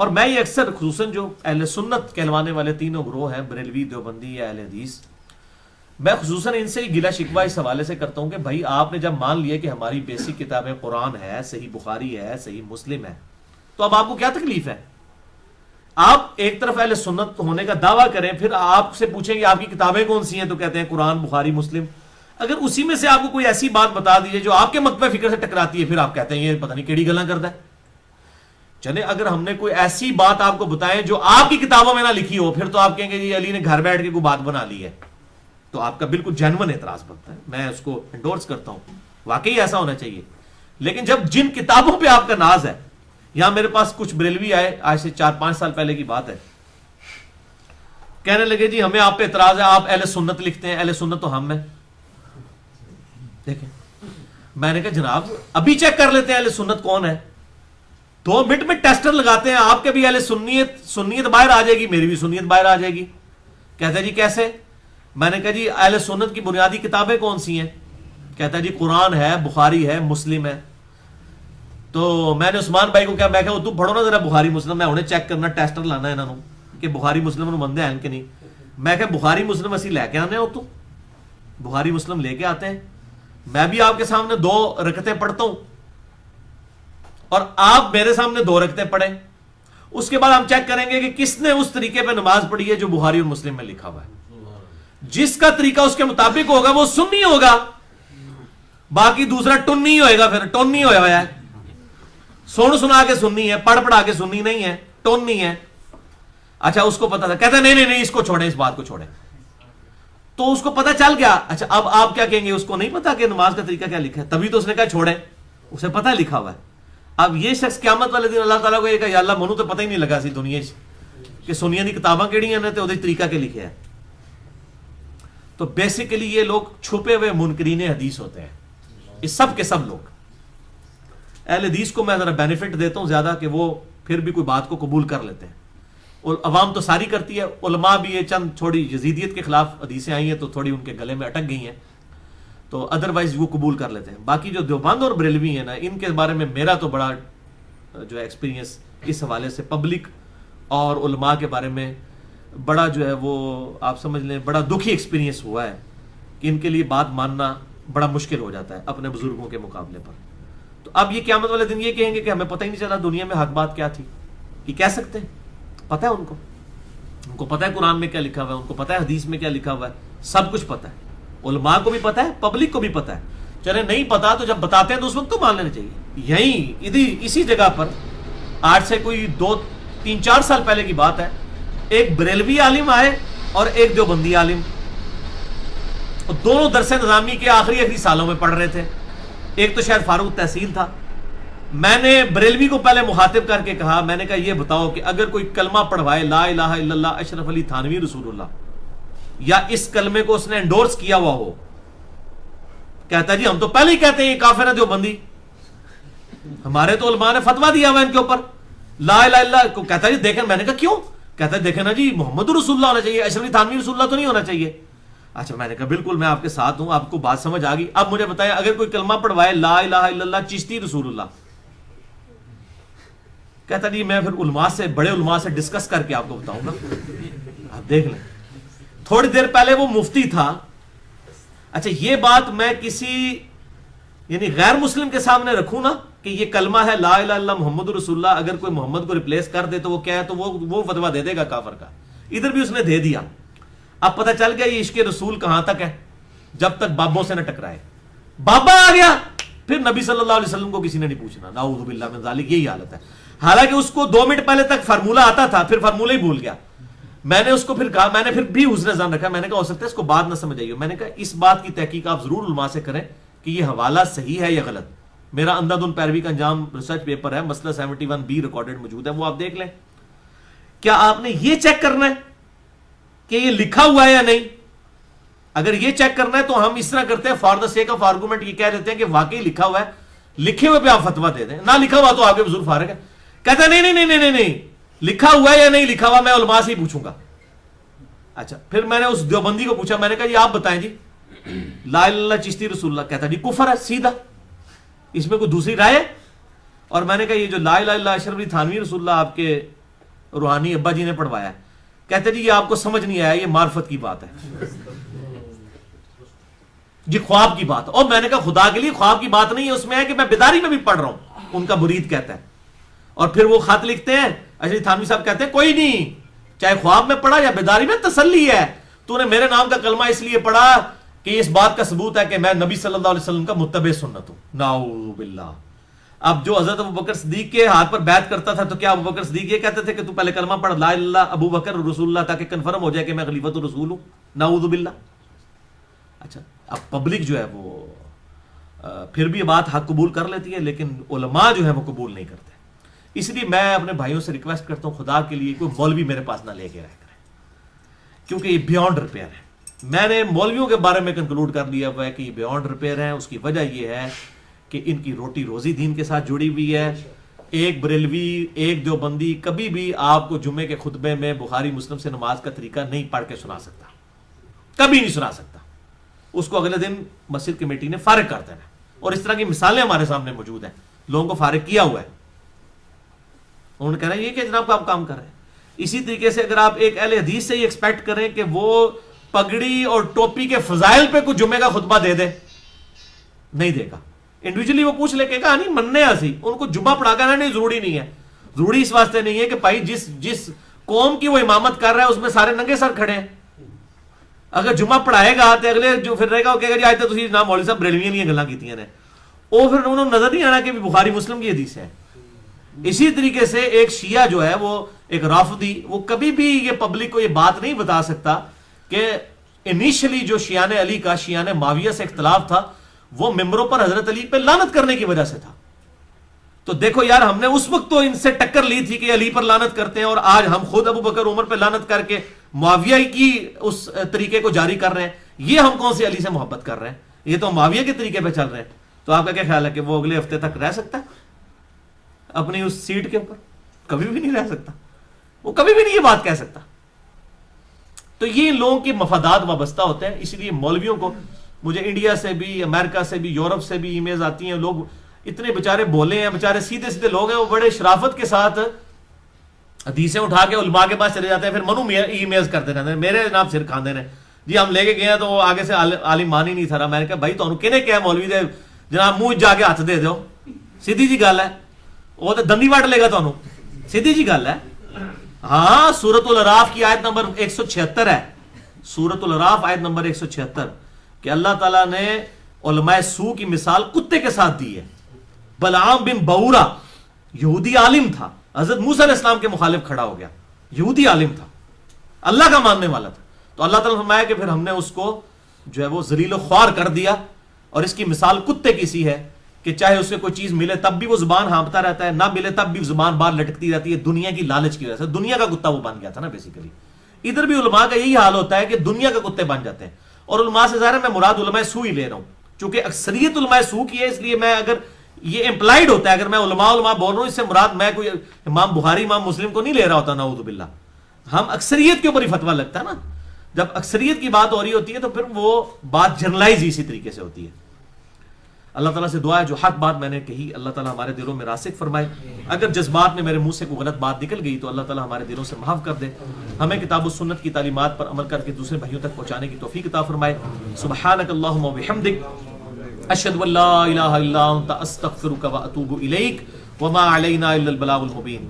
اور میں یہ اکثر خصوصاً جو اہل سنت کہلوانے والے تینوں گروہ ہیں، بریلوی، دیوبندی یا اہل حدیث، میں خصوصاً ان سے گلا شکوہ اس حوالے سے کرتا ہوں کہ بھائی آپ نے جب مان لیا کہ ہماری بیسک کتابیں قرآن ہے، صحیح بخاری ہے، صحیح مسلم ہے، تو اب آپ کو کیا تکلیف ہے؟ آپ ایک طرف اہل سنت ہونے کا دعویٰ کریں، پھر آپ سے پوچھیں کہ آپ کی کتابیں کون سی ہیں تو کہتے ہیں قرآن، بخاری، مسلم۔ اگر اسی میں سے آپ کو کوئی ایسی بات بتا دیجیے جو آپ کے مکتبہ فکر سے ٹکراتی ہے، پھر آپ کہتے ہیں یہ پتہ نہیں کیڑی گلاں کرتا ہے۔ چلے اگر ہم نے کوئی ایسی بات آپ کو بتائیں جو آپ کی کتابوں میں نہ لکھی ہو، پھر تو آپ کہیں گے جی علی نے گھر بیٹھ کے کوئی بات بنا لی ہے، تو آپ کا بالکل جینون اعتراض بنتا ہے، میں اس کو انڈورس کرتا ہوں، واقعی ایسا ہونا چاہیے۔ لیکن جب جن کتابوں پہ آپ کا ناز ہے، یہاں میرے پاس کچھ بریلوی آئے، آج سے 4-5 سال پہلے کی بات ہے، کہنے لگے جی ہمیں آپ پہ اعتراض ہے، آپ اہل سنت لکھتے ہیں، اہل سنت تو ہم ہیں۔ دیکھیں میں نے کہا جناب ابھی چیک کر لیتے ہیں اہل سنت کون ہے، 2 منٹ میں ٹیسٹر لگاتے ہیں، آپ کے بھی اہل سنیت باہر آ جائے گی، میری بھی سنیت باہر آ جائے گی۔ کہتا ہے جی کیسے؟ میں نے کہا جی اہل سنت کی بنیادی کتابیں کون سی ہیں؟ کہتا ہے جی قرآن ہے، بخاری ہے، مسلم ہے۔ تو میں نے عثمان بھائی کو کہا، میں کہا تو پڑھو نا ذرا بخاری مسلم، میں انہیں چیک کرنا، ٹیسٹر لانا ہے انہوں کہ بخاری مسلم بندے ہیں کہ نہیں۔ میں کہا بخاری مسلم اسی لے کے آنے ہو، تو بخاری مسلم لے کے آتے ہیں، میں بھی آپ کے سامنے 2 رکعتیں پڑھتا ہوں اور آپ میرے سامنے 2 رکعتیں پڑھیں، اس کے بعد ہم چیک کریں گے کہ کس نے اس طریقے پہ نماز پڑھی ہے جو بخاری اور مسلم میں لکھا ہوا ہے۔ جس کا طریقہ اس کے مطابق ہوگا وہ سنی ہوگا، باقی دوسرا ٹنی ہوئے گا، پھر ٹونی ہوا ہے، سن سنا کے سننی ہے، پڑھ پڑھا کے سننی نہیں ہے، ٹونی ہے۔ اچھا اس کو پتا تھا، کہتا نہیں نہیں نہیں اس کو چھوڑیں، اس بات کو چھوڑیں، تو اس کو پتا چل گیا۔ اچھا اب آپ کیا کہیں گے، اس کو نہیں پتا کہ نماز کا طریقہ کیا لکھا ہے، تبھی تو اس نے کہا چھوڑیں، اسے پتا لکھا ہوا ہے۔ اب یہ شخص قیامت والے دن اللہ تعالیٰ کو یہ کہا یا اللہ منو تو پتہ ہی نہیں لگا سی دنیا کہ سنیا دی کتاباں کیڑیاں نے تے اودے طریقہ کے لکھے ہے۔ تو بیسیکلی یہ لوگ چھپے ہوئے منکرین حدیث ہوتے ہیں، یہ سب کے سب لوگ۔ اہل حدیث کو میں ذرا بینیفٹ دیتا ہوں زیادہ کہ وہ پھر بھی کوئی بات کو قبول کر لیتے ہیں، اور عوام تو ساری کرتی ہے، علماء بھی یہ چند تھوڑی یزیدیت کے خلاف حدیثیں آئی ہیں تو تھوڑی ان کے گلے میں اٹک گئی ہیں، تو ادروائز وہ قبول کر لیتے ہیں۔ باقی جو دیوبند اور بریلوی ہیں نا، ان کے بارے میں میرا تو بڑا جو ہے ایکسپیرینس اس حوالے سے پبلک اور علماء کے بارے میں بڑا جو ہے وہ آپ سمجھ لیں بڑا دکھی ایکسپیرینس ہوا ہے کہ ان کے لیے بات ماننا بڑا مشکل ہو جاتا ہے اپنے بزرگوں کے مقابلے پر۔ تو اب یہ قیامت والے دن یہ کہیں گے کہ ہمیں پتہ ہی نہیں چلا دنیا میں حق بات کیا تھی، یہ کہہ سکتے ہیں؟ پتہ ہے ان کو پتہ ہے قرآن میں کیا لکھا ہوا ہے، ان کو پتہ ہے حدیث میں کیا لکھا ہوا ہے، سب کچھ پتہ ہے، علماء کو بھی پتہ ہے، پبلک کو بھی پتہ ہے۔ چلے نہیں پتا تو جب بتاتے ہیں تو اس وقت تو مان لینا چاہیے۔ یہیں اسی جگہ پر آج سے کوئی 2-3-4 سال پہلے کی بات ہے، ایک بریلوی عالم آئے اور ایک دیوبندی عالم، اور دونوں درس نظامی کے آخری سالوں میں پڑھ رہے تھے، ایک تو شاید فاروق تحصیل تھا۔ میں نے بریلوی کو پہلے مخاطب کر کے کہا، میں نے کہا یہ بتاؤ کہ اگر کوئی کلمہ پڑھوائے لا الہ الا اللہ اشرف علی تھانوی رسول اللہ، یا اس کلمے کو اس نے انڈورس کیا ہوا ہو، کہتا ہے جی ہم تو پہلے ہی کہتے ہیں یہ کافر ہے دیوبندی، ہمارے تو علماء نے فتویٰ دیا ہوا ان کے اوپر لا الہ الا اللہ کو۔ کہتا ہے جی دیکھیں، میں نے کہا کیوں؟ کہتا ہے دیکھیں نا جی محمد رسول اللہ ہونا چاہیے، اشرف علی تھانوی رسول اللہ تو نہیں ہونا چاہیے۔ اچھا میں نے کہا بالکل میں آپ کے ساتھ ہوں، آپ کو بات سمجھ آ گئی۔ اب مجھے بتائیں اگر کوئی کلمہ پڑھوائے لا الہ الا اللہ چشتی رسول اللہ، کہتا جی میں پھر علماء سے بڑے علماء سے ڈسکس کر کے آپ کو بتاؤں گا، آپ دیکھ لیں۔ تھوڑی دیر پہلے وہ مفتی تھا۔ اچھا یہ بات میں کسی یعنی غیر مسلم کے سامنے رکھوں نا کہ یہ کلمہ ہے لا الہ الا اللہ محمد رسول اللہ، اگر کوئی محمد کو ریپلیس کر دے تو وہ کیا ہے، تو وہ فتویٰ دے دے گا کافر کا۔ ادھر بھی اس نے دے دیا۔ اب پتہ چل گیا یہ عشق رسول کہاں تک ہے، جب تک بابوں سے نہ ٹکرائے۔ بابا آ گیا پھر نبی صلی اللہ علیہ وسلم کو کسی نے نہیں پوچھنا، نعوذ باللہ من ذالک، یہی حالت ہے۔ حالانکہ اس کو 2 منٹ پہلے تک فارمولہ آتا تھا، پھر فارمولہ ہی بھول گیا۔ میں نے اس کو پھر کہا، میں نے پھر بھی حسن ظن رکھا، میں نے کہا ہو سکتا ہے اس کو بات نہ سمجھ آئی ہو۔ میں نے کہا اس بات کی تحقیق آپ ضرور علماء سے کریں کہ یہ حوالہ صحیح ہے یا غلط۔ میرا اندھادھند پیروی کا انجام ریسرچ پیپر ہے، مسئلہ 71B ریکارڈڈ موجود ہے، وہ آپ دیکھ لیں۔ کیا آپ نے یہ چیک کرنا ہے کہ یہ لکھا ہوا ہے یا نہیں؟ اگر یہ چیک کرنا ہے تو ہم اس طرح کرتے ہیں، for the sake of argument یہ کہہ دیتے ہیں کہ واقعی لکھا ہوا ہے، لکھے ہوئے پہ آپ فتویٰ دے دیں، نہ لکھا ہوا تو آپ کے بزرگ فارغ ہے۔ کہتا ہے نہیں نہیں نہیں نہیں نہیں لکھا ہوا ہے یا نہیں لکھا ہوا میں علماء سے ہی پوچھوں گا۔ اچھا پھر میں نے اس دیوبندی کو پوچھا، میں نے کہا جی آپ بتائیں جی لا الہ الا اللہ چشتی رسول اللہ، کہتا جی کفر ہے سیدھا، اس میں کوئی دوسری رائے ہے؟ اور میں نے کہا یہ جو لا الہ الا اللہ اشرف علی تھانوی رسول اللہ آپ کے روحانی ابا جی نے پڑھوایا ہے. کہتے جی یہ آپ کو سمجھ نہیں آیا, یہ معرفت کی بات ہے جی, خواب کی بات. اور میں نے کہا خدا کے لیے خواب کی بات نہیں ہے, اس میں ہے کہ میں بیداری میں بھی پڑھ رہا ہوں, ان کا مرید کہتا ہے. اور پھر وہ خط لکھتے ہیں, اشرف تھانوی صاحب کہتے ہیں کوئی نہیں, چاہے خواب میں پڑھا یا بیداری میں, تسلی ہے, تو نے میرے نام کا کلمہ اس لیے پڑھا کہ اس بات کا ثبوت ہے کہ میں نبی صلی اللہ علیہ وسلم کا متبع سنت ہوں. نعوذ باللہ. اب جو حضرت ابوبکر صدیق کے ہاتھ پر بیعت کرتا تھا, تو کیا ابوبکر صدیق یہ کہتے تھے کہ تو پہلے کلمہ پڑھ لا الہ الا اللہ ابو بکر رسول اللہ, تاکہ کنفرم ہو جائے کہ میں خلیفۃ الرسول ہوں؟ نعوذ باللہ. اچھا, اب پبلک جو ہے وہ پھر بھی بات حق قبول کر لیتی ہے, لیکن علماء جو ہے وہ قبول نہیں کرتے. اس لیے میں اپنے بھائیوں سے ریکویسٹ کرتا ہوں, خدا کے لیے کوئی مولوی میرے پاس نہ لے کے رہ کرے, کیونکہ یہ بیونڈ ریپیئر ہے. میں نے مولویوں کے بارے میں کنکلوڈ کر لیا ہوا ہے کہ یہ بیونڈ ریپیئر ہے. اس کی وجہ یہ ہے کہ ان کی روٹی روزی دین کے ساتھ جڑی ہوئی ہے. ایک بریلوی, ایک دیوبندی کبھی بھی آپ کو جمعے کے خطبے میں بخاری مسلم سے نماز کا طریقہ نہیں پڑھ کے سنا سکتا, کبھی نہیں سنا سکتا. اس کو اگلے دن مسجد کمیٹی نے فارغ کر دینا. اور اس طرح کی مثالیں ہمارے سامنے موجود ہیں, لوگوں کو فارغ کیا ہوا ہے. انہوں نے کہہ رہا ہے یہ کہ جناب آپ کام کر رہے ہیں. اسی طریقے سے اگر آپ ایک اہل حدیث سے یہ ایکسپیکٹ کریں کہ وہ پگڑی اور ٹوپی کے فضائل پہ کچھ جمعے کا خطبہ دے دے, نہیں دے گا. انڈیویجلی وہ پوچھ لے کہ کہا نہیں مننے ایسی, ان کو جمعہ پڑھا کر نہیں ضروری نہیں ہے. ضروری اس واسطے نہیں ہے کہ بھائی جس قوم کی وہ امامت کر رہا ہے اس میں سارے ننگے سر کھڑے ہیں. اگر جمعہ پڑھائے گا تو اگلے جو پھر رہے گا وہ کہے گا جی آج تو تسی جناب مولوی صاحب بریلویاں نہیں گلاں کیتیاں نے, وہ پھر انہوں نے نظر نہیں آنا کہ بخاری مسلم کی حدیث ہے. اسی طریقے سے ایک شیعہ جو ہے وہ ایک رافضی, وہ کبھی بھی یہ پبلک کو یہ بات نہیں بتا سکتا کہ انیشلی جو شیعان علی کا شیعان معاویہ سے اختلاف تھا وہ ممبروں پر حضرت علی پہ لعنت کرنے کی وجہ سے تھا. تو دیکھو یار, ہم نے اس وقت تو ان سے ٹکر لی تھی کہ علی پر لعنت کرتے ہیں, اور آج ہم خود ابو بکر عمر پہ لعنت کر کے معاویہ کی اس طریقے کو جاری کر رہے ہیں. یہ ہم کون سی علی سے محبت کر رہے ہیں؟ یہ تو معاویہ کے طریقے پہ چل رہے ہیں. تو آپ کا کیا خیال ہے کہ وہ اگلے ہفتے تک رہ سکتا ہے اپنی اس سیٹ کے اوپر؟ کبھی بھی نہیں رہ سکتا, وہ کبھی بھی نہیں یہ بات کہہ سکتا. تو یہ ان لوگوں کے مفادات وابستہ ہوتے ہیں. اس لیے مولویوں کو, مجھے انڈیا سے بھی, امریکہ سے بھی, یورپ سے بھی ای میلز آتی ہیں. لوگ اتنے بیچارے بولے ہیں, بیچارے سیدھے سیدھے لوگ ہیں, وہ بڑے شرافت کے ساتھ حدیثیں اٹھا کے علماء کے پاس چلے جاتے ہیں, پھر منو ای میلز کرتے رہتے ہیں میرے جناب سر کھاندے نے جی ہم لے کے گئے ہیں تو وہ آگے سے عالم مان ہی نہیں تھا. میں نے کہا بھائی تمہیں کہنے کیا مولوی دے جناب منہ جا کے ہاتھ دے دو, سیدھی جی گل ہے, وہ تو دندی وٹ لے گا تمہیں, سیدھی جی گل ہے. ہاں, سورۃ الاعراف کی آیت نمبر 176 ہے, سورۃ الاعراف آیت نمبر 176, کہ اللہ تعالیٰ نے علماء سو کی مثال کتے کے ساتھ دی ہے. بلعام بن بورا یہودی عالم تھا, حضرت موسیٰ علیہ السلام کے مخالف کھڑا ہو گیا, یہودی عالم تھا, اللہ کا ماننے والا تھا. تو اللہ تعالیٰ نے فرمایا کہ پھر ہم نے اس کو جو ہے وہ ذلیل و خوار کر دیا, اور اس کی مثال کتے کی سی ہے کہ چاہے اسے کوئی چیز ملے تب بھی وہ زبان ہانپتا رہتا ہے, نہ ملے تب بھی زبان باہر لٹکتی رہتی ہے, دنیا کی لالچ کی وجہ سے. دنیا کا کتا وہ بن گیا تھا نا بیسیکلی. ادھر بھی علماء کا یہی حال ہوتا ہے کہ دنیا کے کتے بن جاتے ہیں. اور علماء سے ظاہر ہے میں مراد علماء سو ہی لے رہا ہوں, چونکہ اکثریت علماء سو کی ہے, اس لیے میں اگر یہ امپلائڈ ہوتا ہے, اگر میں علماء بول رہا ہوں, اس سے مراد میں کوئی امام بخاری امام مسلم کو نہیں لے رہا ہوتا, نعوذ باللہ. ہم اکثریت کے اوپر ہی فتویٰ لگتا ہے نا. جب اکثریت کی بات ہو رہی ہوتی ہے تو پھر وہ بات جنرلائز اسی طریقے سے ہوتی ہے. اللہ تعالیٰ سے دعا ہے جو حق بات میں نے کہی اللہ تعالیٰ ہمارے دلوں میں راسخ فرمائے. اگر جذبات میں میرے منہ سے کوئی غلط بات نکل گئی تو اللہ تعالیٰ ہمارے دلوں سے معاف کر دے. ہمیں کتاب و سنت کی تعلیمات پر عمل کر کے دوسرے بھائیوں تک پہنچانے کی توفیق عطا فرمائے. سبحانک اللہم و بحمدک, اشہد ان لا الہ الا انت استغفرک و اتوب الیک, وما علینا الا البلاغ المبین.